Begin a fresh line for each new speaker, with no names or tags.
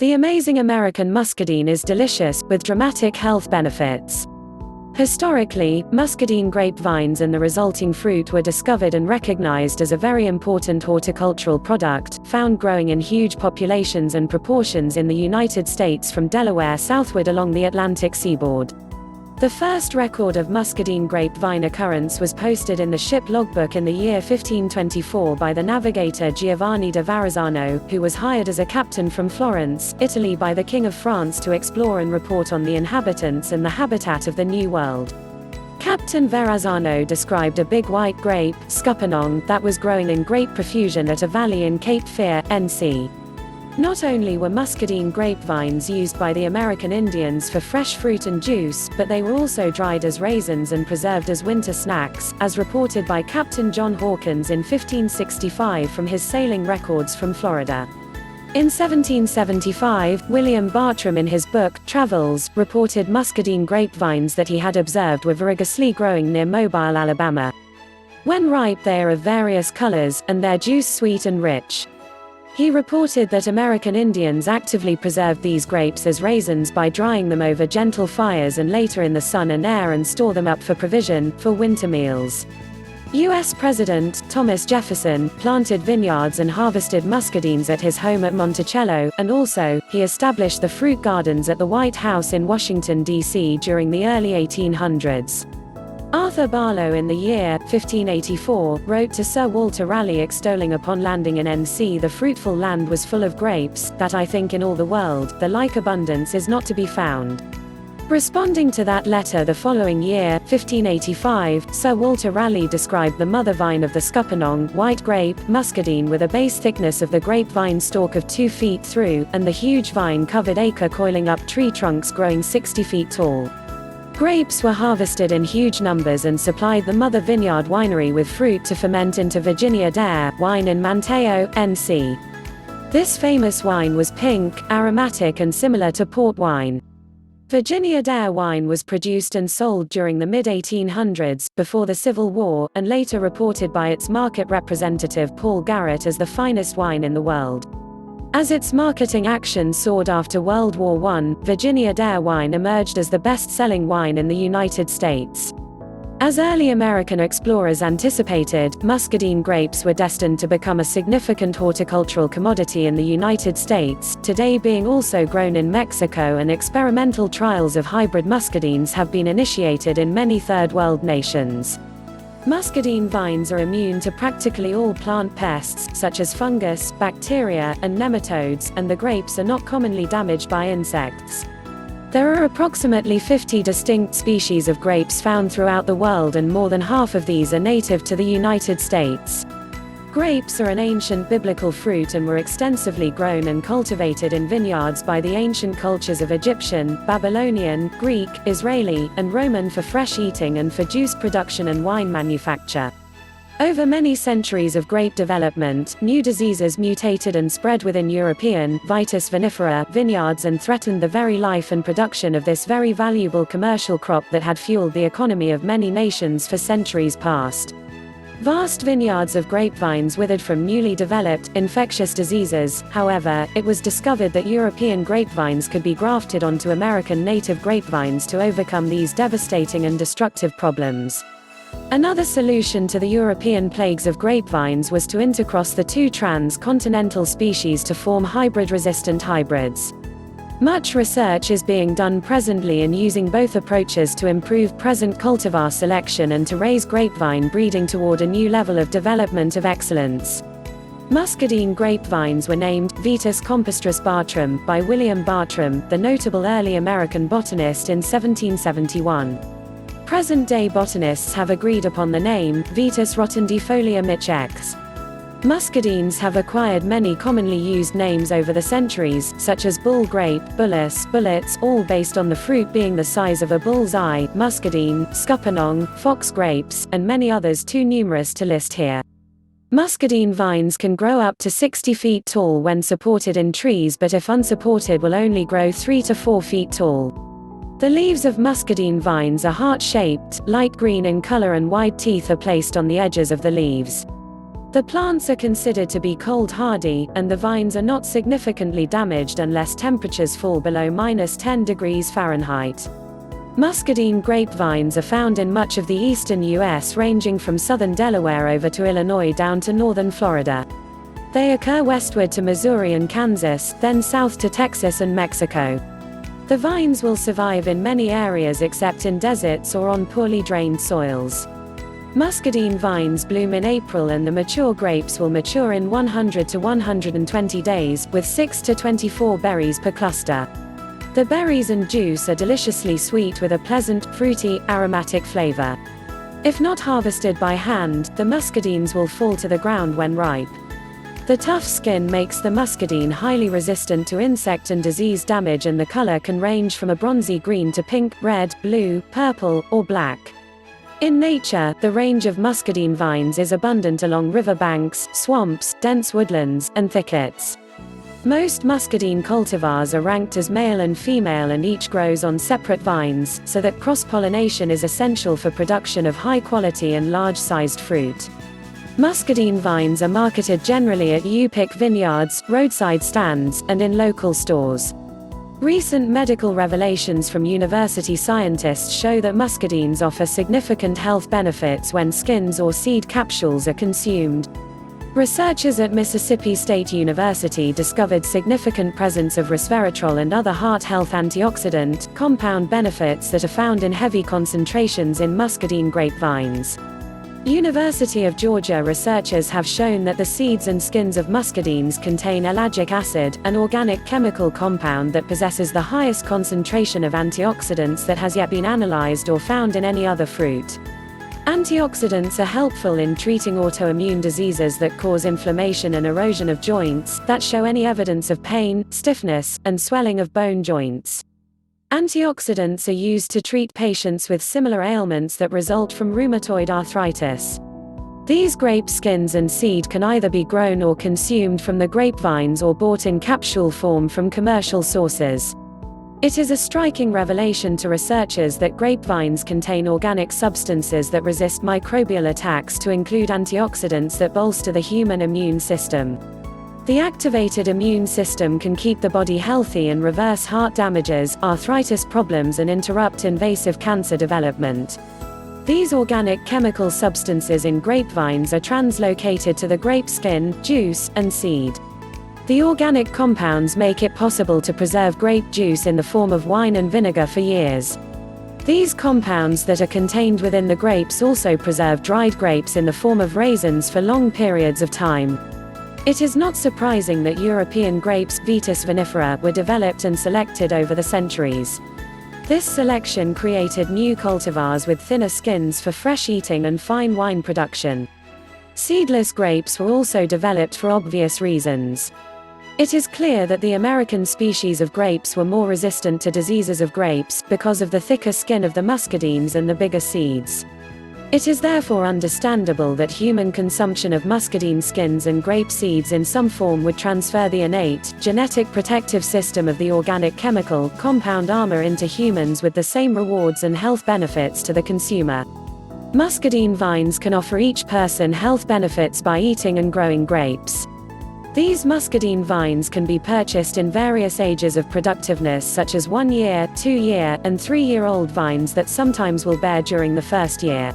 The amazing American muscadine is delicious, with dramatic health benefits. Historically, muscadine grapevines and the resulting fruit were discovered and recognized as a very important horticultural product, found growing in huge populations and proportions in the United States from Delaware southward along the Atlantic seaboard. The first record of muscadine grapevine occurrence was posted in the ship logbook in the year 1524 by the navigator Giovanni da Verrazzano, who was hired as a captain from Florence, Italy by the King of France to explore and report on the inhabitants and the habitat of the New World. Captain Verrazzano described a big white grape, scuppernong, that was growing in great profusion at a valley in Cape Fear, NC. Not only were muscadine grapevines used by the American Indians for fresh fruit and juice, but they were also dried as raisins and preserved as winter snacks, as reported by Captain John Hawkins in 1565 from his sailing records from Florida. In 1775, William Bartram in his book, Travels, reported muscadine grapevines that he had observed were vigorously growing near Mobile, Alabama. When ripe they are of various colors, and their juice sweet and rich. He reported that American Indians actively preserved these grapes as raisins by drying them over gentle fires and later in the sun and air and store them up for provision, for winter meals. U.S. President Thomas Jefferson planted vineyards and harvested muscadines at his home at Monticello, and also, he established the fruit gardens at the White House in Washington, D.C. during the early 1800s. Arthur Barlow in the year 1584 wrote to Sir Walter Raleigh extolling upon landing in NC the fruitful land was full of grapes, that I think in all the world, the like abundance is not to be found. Responding to that letter the following year, 1585, Sir Walter Raleigh described the mother vine of the scuppernong, white grape, muscadine with a base thickness of the grapevine stalk of 2 feet through, and the huge vine-covered acre coiling up tree trunks growing 60 feet tall. Grapes were harvested in huge numbers and supplied the mother vineyard winery with fruit to ferment into Virginia Dare wine in Manteo, NC. This famous wine was pink, aromatic and similar to port wine. Virginia Dare wine was produced and sold during the mid-1800s, before the Civil War, and later reported by its market representative Paul Garrett as the finest wine in the world. As its marketing action soared after World War I, Virginia Dare wine emerged as the best-selling wine in the United States. As early American explorers anticipated, muscadine grapes were destined to become a significant horticultural commodity in the United States, today being also grown in Mexico, and experimental trials of hybrid muscadines have been initiated in many Third World nations. Muscadine vines are immune to practically all plant pests, such as fungus, bacteria, and nematodes, and the grapes are not commonly damaged by insects. There are approximately 50 distinct species of grapes found throughout the world, and more than half of these are native to the United States. Grapes are an ancient biblical fruit and were extensively grown and cultivated in vineyards by the ancient cultures of Egyptian, Babylonian, Greek, Israeli, and Roman for fresh eating and for juice production and wine manufacture. Over many centuries of grape development, new diseases mutated and spread within European Vitis vinifera vineyards and threatened the very life and production of this very valuable commercial crop that had fueled the economy of many nations for centuries past. Vast vineyards of grapevines withered from newly developed, infectious diseases. However, it was discovered that European grapevines could be grafted onto American native grapevines to overcome these devastating and destructive problems. Another solution to the European plagues of grapevines was to intercross the two trans-continental species to form hybrid-resistant hybrids. Much research is being done presently in using both approaches to improve present cultivar selection and to raise grapevine breeding toward a new level of development of excellence. Muscadine grapevines were named Vitis compostris Bartram by William Bartram, the notable early American botanist, in 1771. Present-day botanists have agreed upon the name, Vitis rotundifolia Mich X. Muscadines have acquired many commonly used names over the centuries, such as bull grape, bullus, bullets, all based on the fruit being the size of a bull's eye, muscadine, scuppernong, fox grapes, and many others too numerous to list here. Muscadine vines can grow up to 60 feet tall when supported in trees, but if unsupported will only grow 3 to 4 feet tall. The leaves of muscadine vines are heart-shaped, light green in color, and wide teeth are placed on the edges of the leaves. The plants are considered to be cold hardy, and the vines are not significantly damaged unless temperatures fall below -10 degrees Fahrenheit. Muscadine grapevines are found in much of the eastern U.S., ranging from southern Delaware over to Illinois down to northern Florida. They occur westward to Missouri and Kansas, then south to Texas and Mexico. The vines will survive in many areas except in deserts or on poorly drained soils. Muscadine vines bloom in April, and the mature grapes will mature in 100 to 120 days, with 6 to 24 berries per cluster. The berries and juice are deliciously sweet with a pleasant, fruity, aromatic flavor. If not harvested by hand, the muscadines will fall to the ground when ripe. The tough skin makes the muscadine highly resistant to insect and disease damage, and the color can range from a bronzy green to pink, red, blue, purple, or black. In nature, the range of muscadine vines is abundant along riverbanks, swamps, dense woodlands, and thickets. Most muscadine cultivars are ranked as male and female, and each grows on separate vines, so that cross-pollination is essential for production of high-quality and large-sized fruit. Muscadine vines are marketed generally at U-pick vineyards, roadside stands, and in local stores. Recent medical revelations from university scientists show that muscadines offer significant health benefits when skins or seed capsules are consumed. Researchers at Mississippi State University discovered significant presence of resveratrol and other heart health antioxidant compound benefits that are found in heavy concentrations in muscadine grapevines. University of Georgia researchers have shown that the seeds and skins of muscadines contain ellagic acid, an organic chemical compound that possesses the highest concentration of antioxidants that has yet been analyzed or found in any other fruit. Antioxidants are helpful in treating autoimmune diseases that cause inflammation and erosion of joints, that show any evidence of pain, stiffness, and swelling of bone joints. Antioxidants are used to treat patients with similar ailments that result from rheumatoid arthritis. These grape skins and seed can either be grown or consumed from the grapevines or bought in capsule form from commercial sources. It is a striking revelation to researchers that grapevines contain organic substances that resist microbial attacks, to include antioxidants that bolster the human immune system. The activated immune system can keep the body healthy and reverse heart damages, arthritis problems, and interrupt invasive cancer development. These organic chemical substances in grapevines are translocated to the grape skin, juice, and seed. The organic compounds make it possible to preserve grape juice in the form of wine and vinegar for years. These compounds that are contained within the grapes also preserve dried grapes in the form of raisins for long periods of time. It is not surprising that European grapes, Vitis vinifera, were developed and selected over the centuries. This selection created new cultivars with thinner skins for fresh eating and fine wine production. Seedless grapes were also developed for obvious reasons. It is clear that the American species of grapes were more resistant to diseases of grapes, because of the thicker skin of the muscadines and the bigger seeds. It is therefore understandable that human consumption of muscadine skins and grape seeds in some form would transfer the innate, genetic protective system of the organic chemical compound armor into humans, with the same rewards and health benefits to the consumer. Muscadine vines can offer each person health benefits by eating and growing grapes. These muscadine vines can be purchased in various ages of productiveness, such as 1 year, 2 year, and 3-year-old vines that sometimes will bear during the first year.